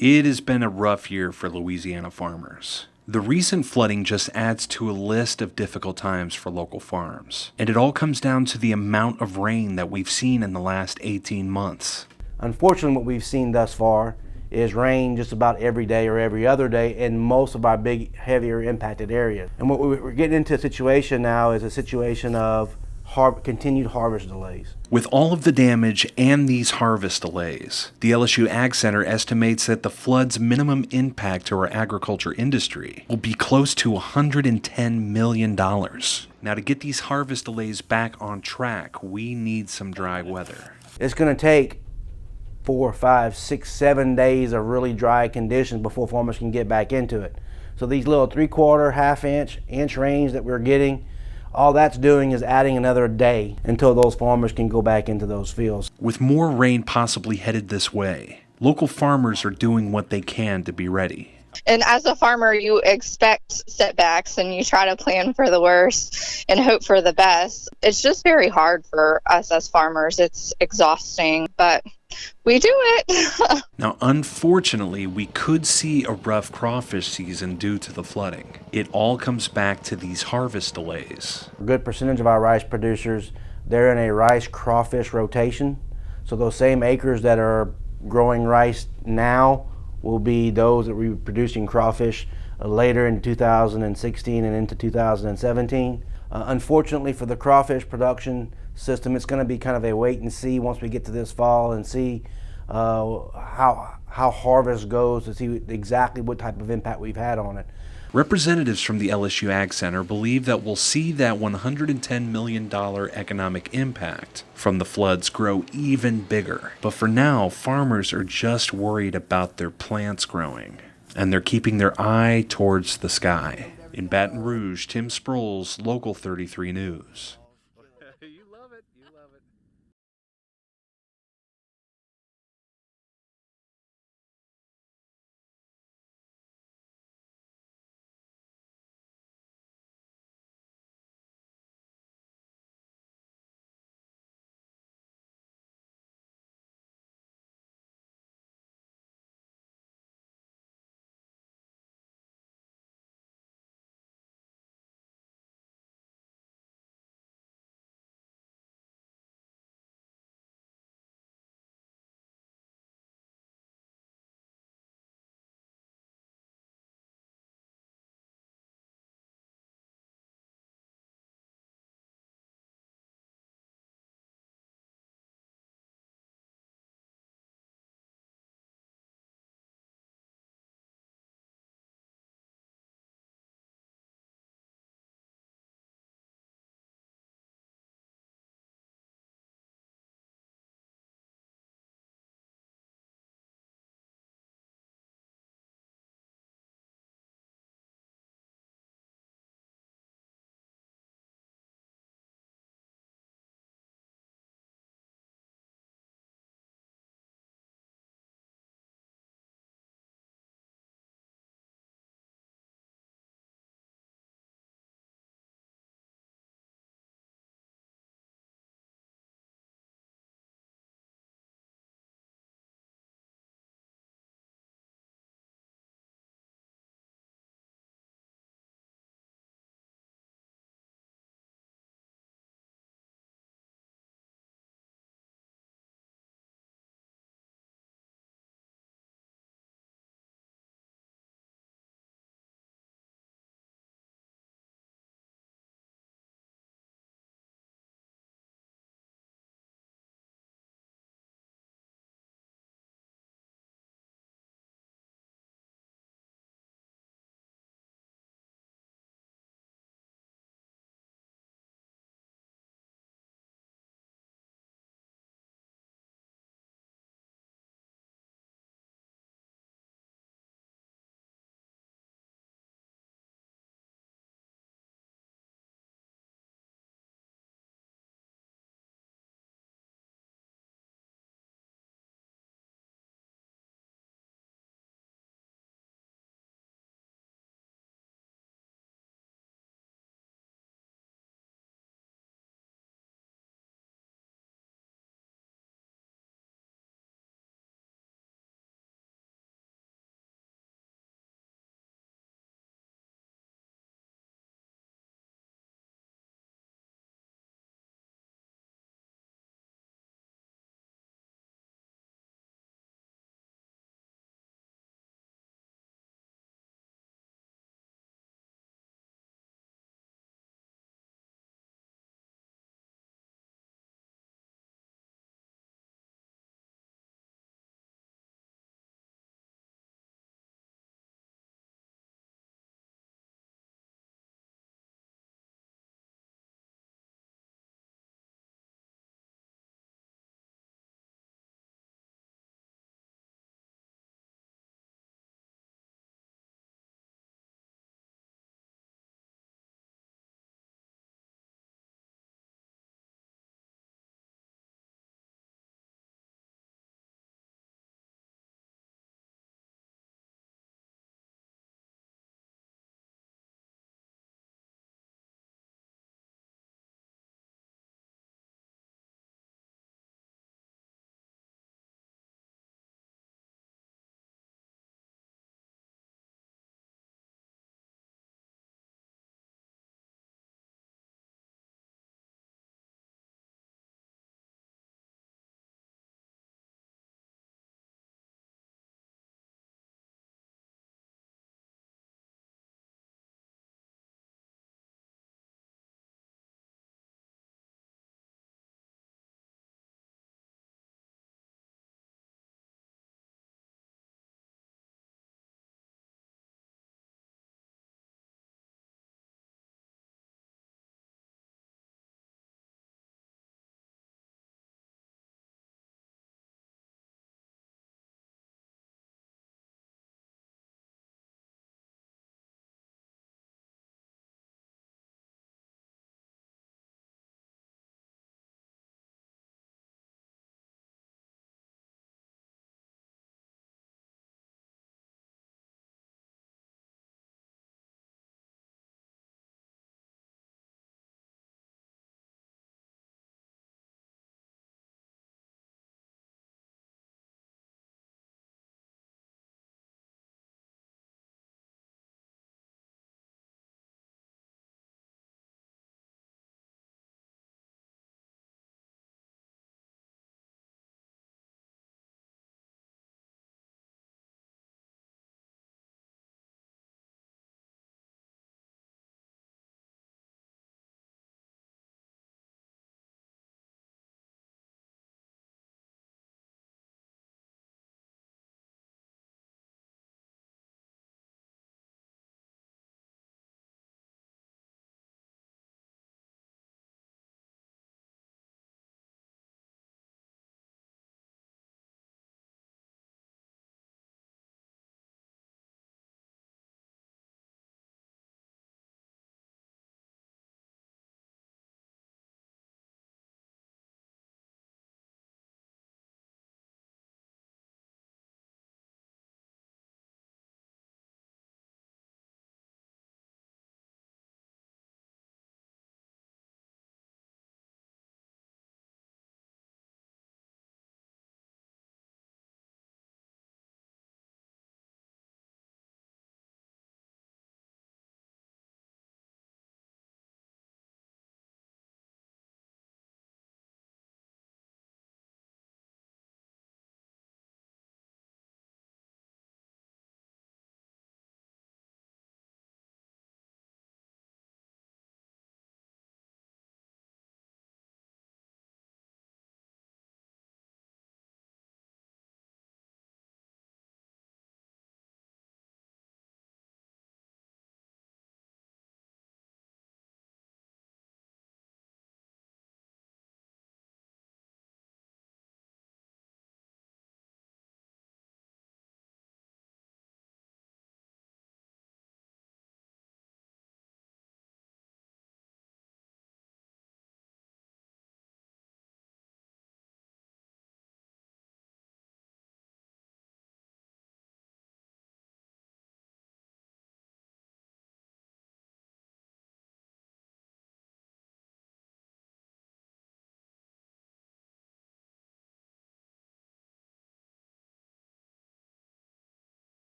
It has been a rough year for Louisiana farmers. The recent flooding just adds to a list of difficult times for local farms. And it all comes down to the amount of rain that we've seen in the last 18 months. Unfortunately, what we've seen thus far is rain just about every day or every other day in most of our big, heavier impacted areas. And what we're getting into a situation now is a situation of continued harvest delays. With all of the damage and these harvest delays, the LSU Ag Center estimates that the flood's minimum impact to our agriculture industry will be close to $110 million. Now, to get these harvest delays back on track, we need some dry weather. It's going to take 4, 5, 6, 7 days of really dry conditions before farmers can get back into it. So these little 3/4, half-inch rains that we're getting, all that's doing is adding another day until those farmers can go back into those fields. With more rain possibly headed this way, local farmers are doing what they can to be ready. And as a farmer, you expect setbacks and you try to plan for the worst and hope for the best. It's just very hard for us as farmers. It's exhausting, but we do it. Now, unfortunately, we could see a rough crawfish season due to the flooding. It all comes back to these harvest delays. A good percentage of our rice producers, they're in a rice crawfish rotation. So those same acres that are growing rice now will be those that we're producing crawfish later in 2016 and into 2017. Unfortunately for the crawfish production system, it's going to be kind of a wait and see once we get to this fall and see how harvest goes to see exactly what type of impact we've had on it. Representatives from the LSU Ag Center believe that we'll see that $110 million economic impact from the floods grow even bigger. But for now, farmers are just worried about their plants growing, and they're keeping their eye towards the sky. In Baton Rouge, Tim Sproles, Local 33 News.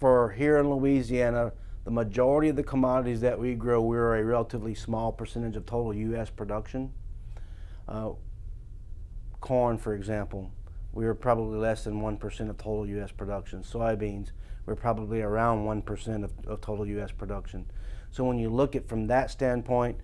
for here in Louisiana, the majority of the commodities that we grow, we're a relatively small percentage of total U.S. production. Corn, for example, we were probably less than 1% of total U.S. production. Soybeans, we're probably around 1% of total U.S. production. So when you look at from that standpoint,